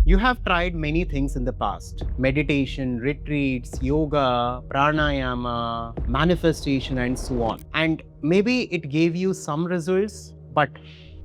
You have tried many things in the past: meditation, retreats, yoga, pranayama, manifestation, and so on. And maybe it gave you some results, but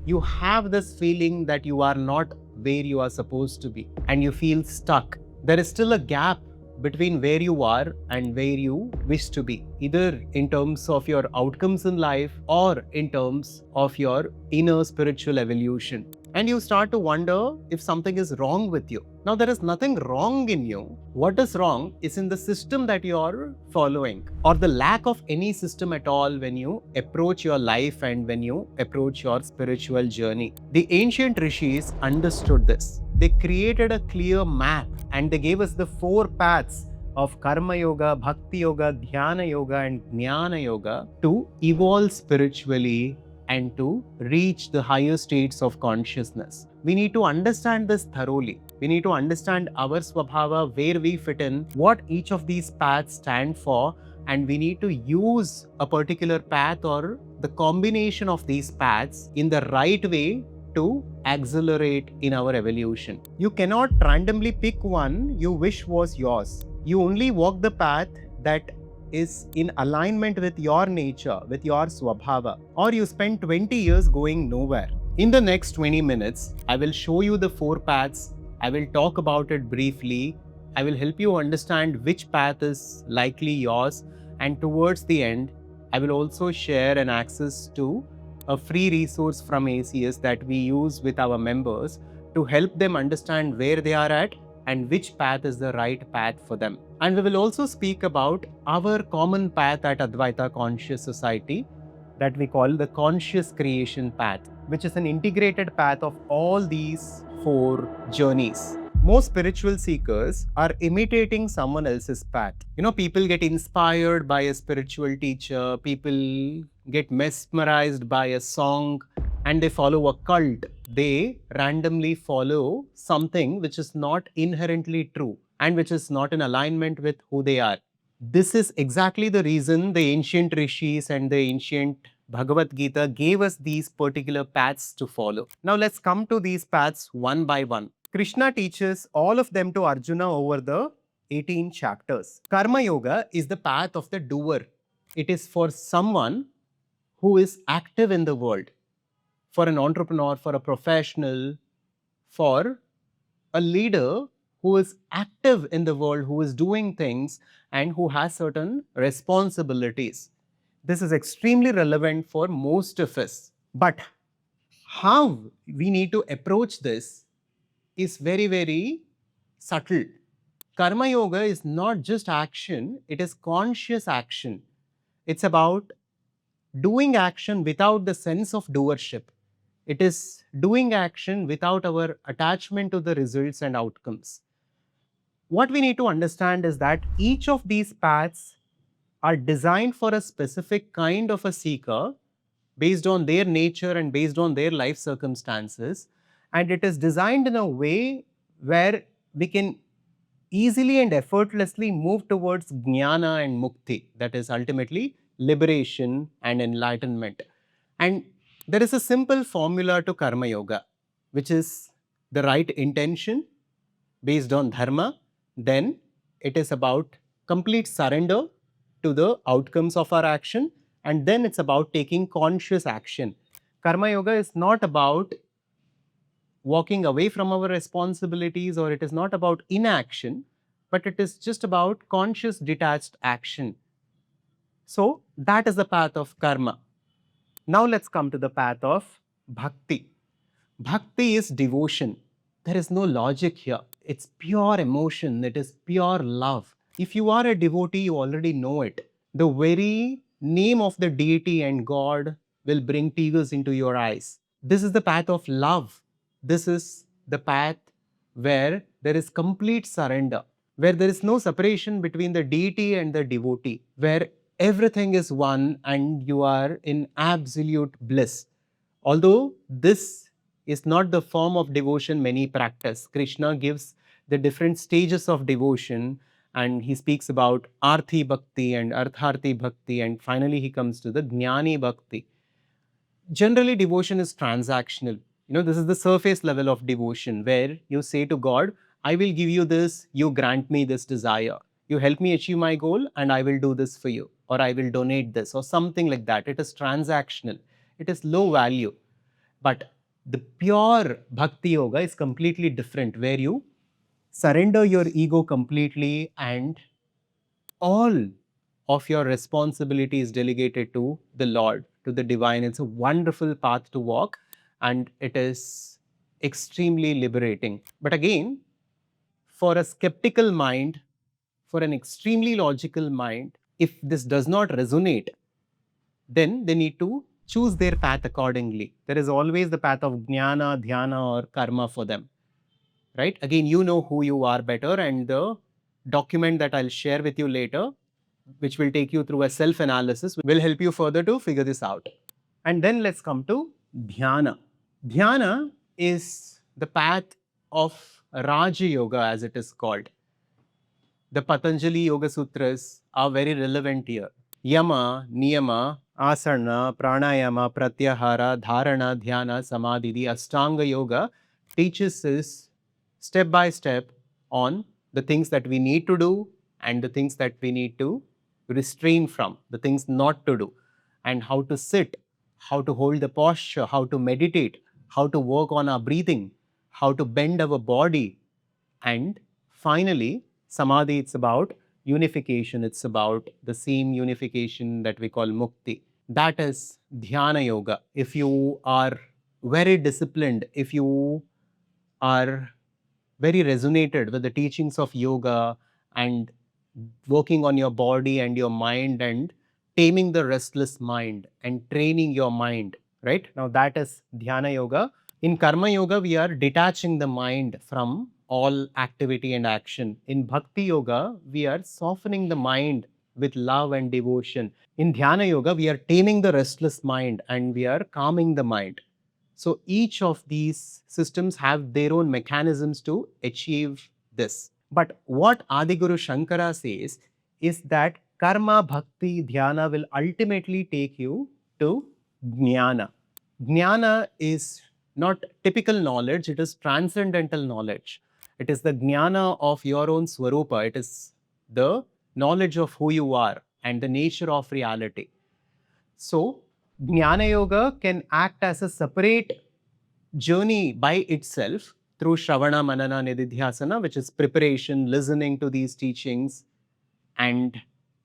you have this feeling that you are not where you are supposed to be and you feel stuck. There is still a gap between where you are and where you wish to be, either in terms of your outcomes in life or in terms of your inner spiritual evolution. And you start to wonder if something is wrong with you. Now, there is nothing wrong in you. What is wrong is in the system that you are following, or the lack of any system at all when you approach your life and when you approach your spiritual journey. The ancient rishis understood this. They created a clear map and they gave us the 4 paths of Karma Yoga, Bhakti Yoga, Dhyana Yoga, and Jnana Yoga to evolve spiritually and to reach the higher states of consciousness. We need to understand this thoroughly. We need to understand our swabhava, where we fit in, what each of these paths stand for, and we need to use a particular path or the combination of these paths in the right way to accelerate in our evolution. You cannot randomly pick one you wish was yours. You only walk the path that is in alignment with your nature, with your swabhava, or you spend 20 years going nowhere. In the next 20 minutes, I will show you the 4 paths. I will talk about it briefly. I will help you understand which path is likely yours, and towards the end, I will also share an access to a free resource from ACS that we use with our members to help them understand where they are at and which path is the right path for them. And we will also speak about our common path at Adhvaitha Conscious Society that we call the Conscious Creation Path, which is an integrated path of all these 4 journeys. Most spiritual seekers are imitating someone else's path. People get inspired by a spiritual teacher, people get mesmerized by a song, and they follow a cult. They randomly follow something which is not inherently true and which is not in alignment with who they are. This is exactly the reason the ancient rishis and the ancient Bhagavad Gita gave us these particular paths to follow. Now let's come to these paths one by one. Krishna teaches all of them to Arjuna over the 18 chapters. Karma Yoga is the path of the doer. It is for someone who is active in the world, for an entrepreneur, for a professional, for a leader who is active in the world, who is doing things and who has certain responsibilities. This is extremely relevant for most of us. But how we need to approach this is very, very subtle. Karma Yoga is not just action, it is conscious action. It's about doing action without the sense of doership. It is doing action without our attachment to the results and outcomes. What we need to understand is that each of these paths are designed for a specific kind of a seeker based on their nature and based on their life circumstances. And it is designed in a way where we can easily and effortlessly move towards Jnana and Mukti, that is ultimately liberation and enlightenment. And there is a simple formula to Karma Yoga, which is the right intention based on dharma. Then it is about complete surrender to the outcomes of our action, and then it's about taking conscious action. Karma Yoga is not about walking away from our responsibilities, or it is not about inaction, but it is just about conscious detached action. So that is the path of karma. Now let's come to the path of bhakti. Bhakti is devotion. There is no logic here. It's pure emotion. It is pure love. If you are a devotee, you already know it. The very name of the deity and God will bring tears into your eyes. This is the path of love. This is the path where there is complete surrender, where there is no separation between the deity and the devotee, where everything is one and you are in absolute bliss. Although this is not the form of devotion many practice. Krishna gives the different stages of devotion, and he speaks about Arthi Bhakti and Artharthi Bhakti, and finally he comes to the Jnani Bhakti. Generally, devotion is transactional. This is the surface level of devotion where you say to God, I will give you this, you grant me this desire. You help me achieve my goal and I will do this for you, or I will donate this, or something like that. It is transactional. It is low value. But the pure bhakti yoga is completely different, where you surrender your ego completely and all of your responsibility is delegated to the Lord, to the divine. It's a wonderful path to walk and it is extremely liberating. But again, for a skeptical mind, for an extremely logical mind, if this does not resonate, then they need to choose their path accordingly. There is always the path of Jnana, Dhyana, or Karma for them. Right? Again, you know who you are better, and the document that I'll share with you later, which will take you through a self-analysis, will help you further to figure this out. And then let's come to Dhyana. Dhyana is the path of Raja Yoga, as it is called. The Patanjali Yoga Sutras are very relevant here. Yama, Niyama, Asana, Pranayama, Pratyahara, Dharana, Dhyana, Samadhi, the Ashtanga Yoga teaches us step by step on the things that we need to do and the things that we need to restrain from, the things not to do, and how to sit, how to hold the posture, how to meditate, how to work on our breathing, how to bend our body, and finally, Samadhi, it's about unification. It's about the same unification that we call mukti. That is Dhyana Yoga. If you are very disciplined, if you are very resonated with the teachings of yoga and working on your body and your mind and taming the restless mind and training your mind, right? Now that is Dhyana Yoga. In Karma Yoga, we are detaching the mind from all activity and action. In Bhakti Yoga, we are softening the mind with love and devotion. In Dhyana Yoga, we are taming the restless mind and we are calming the mind. So each of these systems have their own mechanisms to achieve this. But what Adiguru Shankara says is that karma, bhakti, dhyana will ultimately take you to jnana. Jnana is not typical knowledge, it is transcendental knowledge. It is the jnana of your own swarupa, it is the knowledge of who you are and the nature of reality. So, Jnana Yoga can act as a separate journey by itself through Shravana, Manana, Nididhyasana, which is preparation, listening to these teachings, and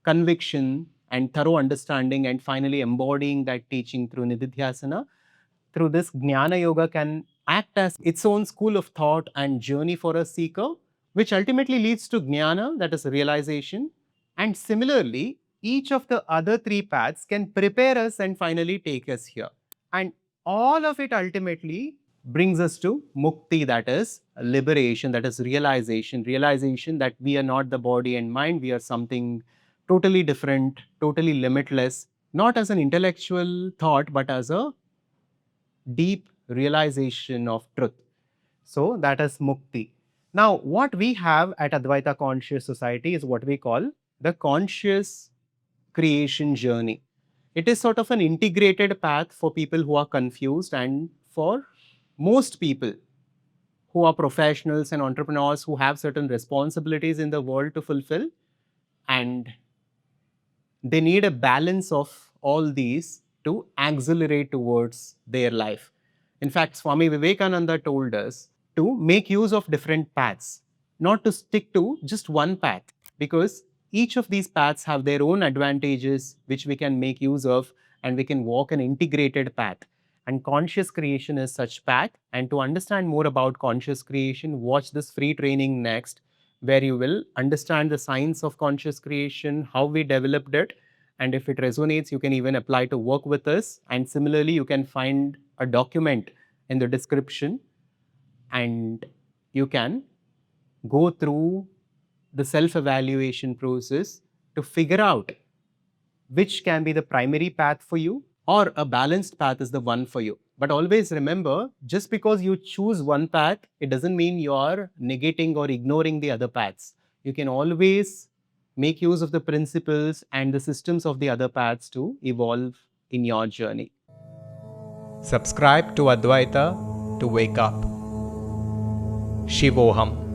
conviction and thorough understanding, and finally embodying that teaching through Nididhyasana. Through this, Jnana Yoga can act as its own school of thought and journey for a seeker, which ultimately leads to Jnana, that is realization. And similarly, each of the other three paths can prepare us and finally take us here. And all of it ultimately brings us to mukti, that is liberation, that is realization that we are not the body and mind, we are something totally different, totally limitless, not as an intellectual thought, but as a deep realization of truth. So that is mukti. Now, what we have at Advaita Conscious Society is what we call the conscious creation journey. It is sort of an integrated path for people who are confused and for most people who are professionals and entrepreneurs who have certain responsibilities in the world to fulfill, and they need a balance of all these to accelerate towards their life. In fact, Swami Vivekananda told us to make use of different paths, not to stick to just one path, because each of these paths have their own advantages which we can make use of, and we can walk an integrated path. And conscious creation is such path. And to understand more about conscious creation, watch this free training next, where you will understand the science of conscious creation, how we developed it, and if it resonates, you can even apply to work with us. And similarly, you can find a document in the description and you can go through the self-evaluation process to figure out which can be the primary path for you, or a balanced path is the one for you. But always remember, just because you choose one path, it doesn't mean you're negating or ignoring the other paths. You can always make use of the principles and the systems of the other paths to evolve in your journey. Subscribe to Advaita to wake up. Shivoham.